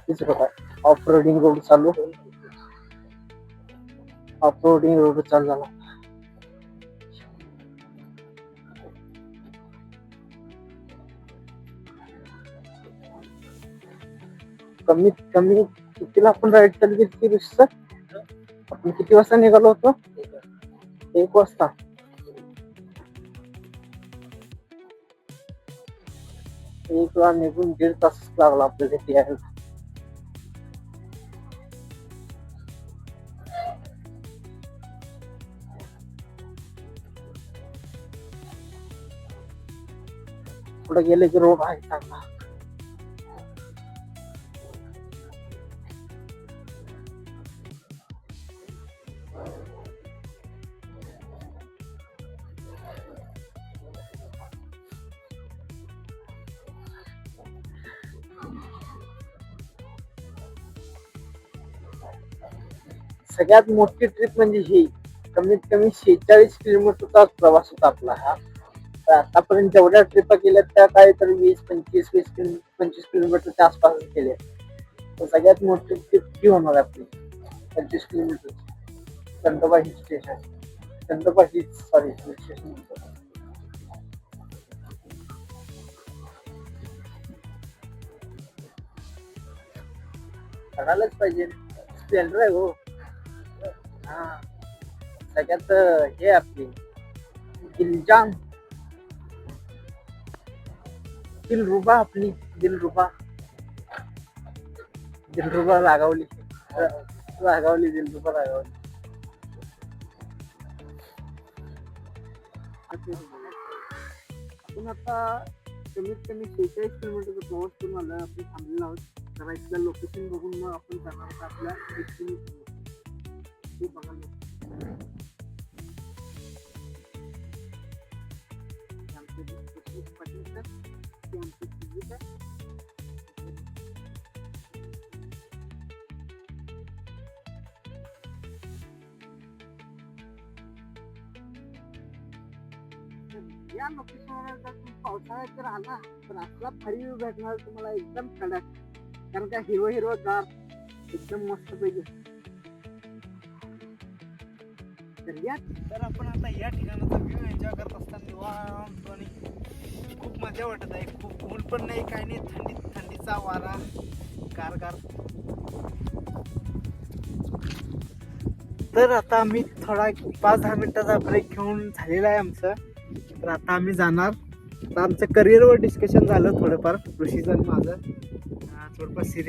नक्कीच बघा off roading road चालू झाला. कमीत कमी कितीला आपण राईड चालू केली सर? आपण किती वाजता निघालो होतो? 1 वाजता. 1 ला निघून 1.5 तास लागला आपल्याला तिथे यायला. पुढे गेले की रोड आहे चांगला. सगळ्यात मोठी ट्रिप म्हणजे ही. कमीत कमी 46 किलोमीटरचा प्रवास होता आपला हा. तर आतापर्यंत जेवढ्या ट्रिपा केल्या त्या काय तर 20-25 किलोमीटरच्या आसपास केल्या. तर सगळ्यात मोठी ट्रिप ही होणार आपली 25 kilometre. Chandoba hill station, Chandoba hill station. करायलाच पाहिजे, स्प्लेंडर आहे हो. हा सगळ्यात हे आपली दिलजान दिलरुबा आपली दिलरुबा रागावली दिलरुबा रागावली. आपण आता कमीत कमी 46 किलोमीटरचा प्रवास करून आला. आपण थांबलेलो आहोत जरा इथलं लोकेशन बघून मग आपण जाणार आहोत आपल्या डेस्टिनेशन. ते बघायला या लोकेशनवर जर तुम्ही पावसाळ्यात जर आला तर असला भारी व्ह्यू भेटणार तुम्हाला एकदम कडक. कारण का हिरवं गार एकदम मस्त पाहिजे. तर आपण आता या ठिकाणाचा व्ह्यू एन्जॉय करत असताना निवांत आणि खूप मजा वाटत आहे. खूप ऊन पण नाही काही नाही, थंडीचा वारा गार. तर आता आम्ही थोडा 5-10 मिनिटाचा ब्रेक घेऊन झालेला आहे आमचं. तर आता आम्ही जाणार. आता आमचं करिअरवर डिस्कशन झालं थोडंफार, ऋषीचं आणि माझं थोडंफार सिरियस